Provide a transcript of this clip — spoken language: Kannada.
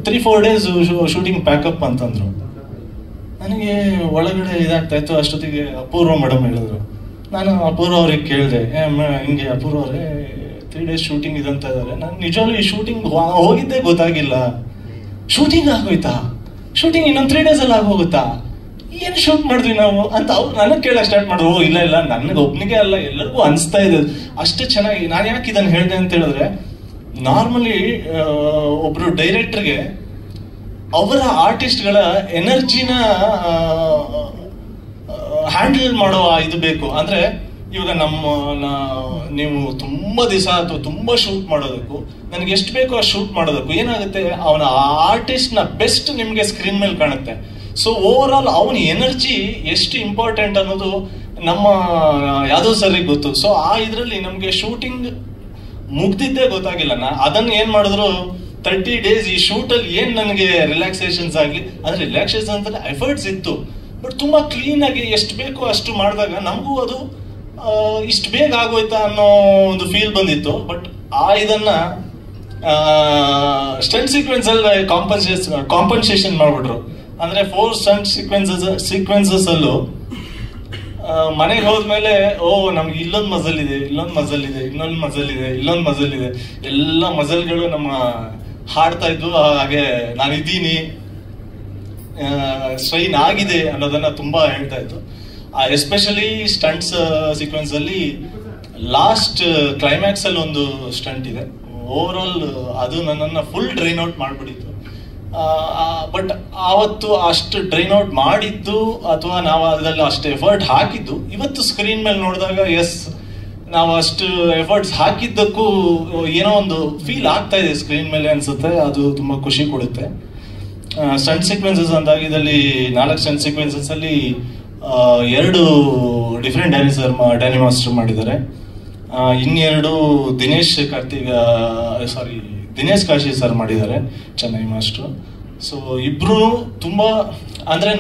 3-4 days ಶೂಟಿಂಗ್ ಪ್ಯಾಕಪ್ ಅಂತಂದ್ರು. ನನಗೆ ಒಳಗಡೆ ಇದಾಗ್ತಾ ಇತ್ತು. ಅಷ್ಟೊತ್ತಿಗೆ ಅಪೂರ್ವ ಮೇಡಮ್ ಹೇಳಿದ್ರು. ನಾನು ಅಪೂರ್ವ ಅವ್ರಿಗೆ ಕೇಳಿದೆ, ಹಿಂಗೆ ಅಪೂರ್ವ ಅವರೇ 3 days ಶೂಟಿಂಗ್ ಇದಂತ ಇದ್ದಾರೆ. ನಾನು ನಿಜವಾಗ್ಲೂ ಈ ಶೂಟಿಂಗ್ ಹೋಗಿದ್ದೇ ಗೊತ್ತಾಗಿಲ್ಲ. ಶೂಟಿಂಗ್ ಆಗೋಯ್ತಾ? ಶೂಟಿಂಗ್ ಇನ್ನೊಂದು 3 days ಅಲ್ಲಿ ಆಗೋಗುತ್ತಾ? ಏನು ಶೂಟ್ ಮಾಡಿದ್ವಿ ನಾವು ಅಂತ ಅವ್ರು ನನಗೆ ಕೇಳಕ್ಕೆ ಸ್ಟಾರ್ಟ್ ಮಾಡಿದ್ರು. ಓ ಇಲ್ಲ ಇಲ್ಲ, ನನಗೆ ಒಬ್ಬನಿಗೆ ಅಲ್ಲ, ಎಲ್ಲರಿಗೂ ಅನಿಸ್ತಾ ಇದೆ ಅಷ್ಟೇ ಚೆನ್ನಾಗಿ. ನಾನು ಯಾಕೆ ಇದನ್ನು ಹೇಳಿದೆ ಅಂತ ಹೇಳಿದ್ರೆ, ನಾರ್ಮಲಿ ಒಬ್ರು ಡೈರೆಕ್ಟರ್ಗೆ ಅವರ ಆರ್ಟಿಸ್ಟ್ಗಳ ಎನರ್ಜಿನ ಹ್ಯಾಂಡಲ್ ಮಾಡೋ ಇದು ಬೇಕು. ಅಂದ್ರೆ ಇವಾಗ ನೀವು ತುಂಬಾ ದಿವಸ ಅಥವಾ ತುಂಬಾ ಶೂಟ್ ಮಾಡೋದಕ್ಕೂ ನನಗೆ ಎಷ್ಟು ಬೇಕೋ ಅಷ್ಟು ಶೂಟ್ ಮಾಡೋದಕ್ಕೂ ಏನಾಗುತ್ತೆ, ಅವನ ಆರ್ಟಿಸ್ಟ್ ನ ಬೆಸ್ಟ್ ನಿಮ್ಗೆ ಸ್ಕ್ರೀನ್ ಮೇಲೆ ಕಾಣುತ್ತೆ. ಸೊ ಓವರ್ ಆಲ್ ಅವನ ಎನರ್ಜಿ ಎಷ್ಟು ಇಂಪಾರ್ಟೆಂಟ್ ಅನ್ನೋದು ನಮ್ಮ ಯಾದವ್ ಸರ್ರಿಗೆ ಗೊತ್ತು. ಸೊ ಆ ಇದರಲ್ಲಿ ನಮ್ಗೆ ಶೂಟಿಂಗ್ ಮುಗ್ದಿದ್ದೇ ಗೊತ್ತಾಗಿಲ್ಲ. ಅದನ್ನ ಏನ್ ಮಾಡಿದ್ರು, 30 days ಈ ಶೂಟ್ ಅಲ್ಲಿ ಏನ್ ನನಗೆ ರಿಲ್ಯಾಕ್ಸೇಷನ್ಸ್ ಆಗ್ಲಿ, ಅಂದ್ರೆ ರಿಲ್ಯಾಕ್ಸೇಷನ್ ಅಂತ ಎಫರ್ಟ್ಸ್ ಇತ್ತು, ಬಟ್ ತುಂಬಾ ಕ್ಲೀನ್ ಆಗಿ ಎಷ್ಟು ಬೇಕೋ ಅಷ್ಟು ಮಾಡಿದಾಗ ನಮಗೂ ಅದು ಇಷ್ಟು ಬೇಗ ಆಗೋಯ್ತಾ ಅನ್ನೋ ಒಂದು ಫೀಲ್ ಬಂದಿತ್ತು. ಬಟ್ ಆ ಇದನ್ನ ಸ್ಟಂಟ್ ಸೀಕ್ವೆನ್ಸ್ ಅಲ್ಲಿ ಕಾಂಪನ್ಸೇಷನ್ ಮಾಡ್ಬಿಟ್ರು. ಅಂದ್ರೆ 4 ಸ್ಟಂಟ್ ಸೀಕ್ವೆನ್ಸಸ್ ಅಲ್ಲೂ ಮನೆಗೆ ಹೋದ್ಮೇಲೆ ನಮ್ಗೆ ಇಲ್ಲೊಂದು ಮಜಲ್ ಇದೆ, ಇಲ್ಲೊಂದು ಮಜಲ್ ಇದೆ, ಇನ್ನೊಂದು ಮಜಲ್ ಇದೆ, ಇಲ್ಲೊಂದು ಮಜಲ್ ಇದೆ, ಎಲ್ಲ ಮಜಲ್ಗಳು ನಮ್ಮ ಹಾಡ್ತಾ ಇದ್ವು. ಹಾಗೆ ನಾನಿದ್ದೀನಿ, ಸ್ಟ್ರೈನ್ ಆಗಿದೆ ಅನ್ನೋದನ್ನ ತುಂಬಾ ಹೇಳ್ತಾ ಇತ್ತು. ಎಸ್ಪೆಷಲಿ ಸ್ಟಂಟ್ಸ್ ಸೀಕ್ವೆನ್ಸ್ ಅಲ್ಲಿ ಲಾಸ್ಟ್ ಕ್ಲೈಮ್ಯಾಕ್ಸ್ ಅಲ್ಲಿ ಒಂದು ಸ್ಟಂಟ್ ಇದೆ. ಓವರ್ ಆಲ್ ಅದು ನನ್ನನ್ನು ಫುಲ್ ಡ್ರೈನ್ ಔಟ್ ಮಾಡ್ಬಿಟ್ಟಿತ್ತು. ಬಟ್ ಆವತ್ತು ಅಷ್ಟು ಡ್ರೈನ್ ಔಟ್ ಮಾಡಿದ್ದು ಅಥವಾ ನಾವು ಅದರಲ್ಲಿ ಅಷ್ಟು ಎಫರ್ಟ್ ಹಾಕಿದ್ದು ಇವತ್ತು ಸ್ಕ್ರೀನ್ ಮೇಲೆ ನೋಡಿದಾಗ ಎಸ್, ನಾವು ಅಷ್ಟು ಎಫರ್ಟ್ಸ್ ಹಾಕಿದ್ದಕ್ಕೂ ಏನೋ ಒಂದು ಫೀಲ್ ಆಗ್ತಾ ಇದೆ ಸ್ಕ್ರೀನ್ ಮೇಲೆ ಅನ್ಸುತ್ತೆ. ಅದು ತುಂಬಾ ಖುಷಿ ಕೊಡುತ್ತೆ. ಸ್ಟಂಟ್ ಸೀಕ್ವೆನ್ಸಸ್ ಅಂದಾಗ ಇದರಲ್ಲಿ 4 ಸ್ಟಂಟ್ ಸೀಕ್ವೆನ್ಸಸ್ ಅಲ್ಲಿ 2 ಡಿಫ್ರೆಂಟ್ ಡ್ಯಾನಿ ಮಾಸ್ಟರ್ ಮಾಡಿದ್ದಾರೆ. ಇನ್ನೆರಡು ದಿನೇಶ್ ಕಾಶಿ ಸರ್ ಮಾಡಿದ್ದಾರೆ, ಚೆನ್ನೈ ಮಾಸ್ಟರ್. ಸೊ ಇಬ್ರು ತುಂಬಾ ಅಂದ್ರೆ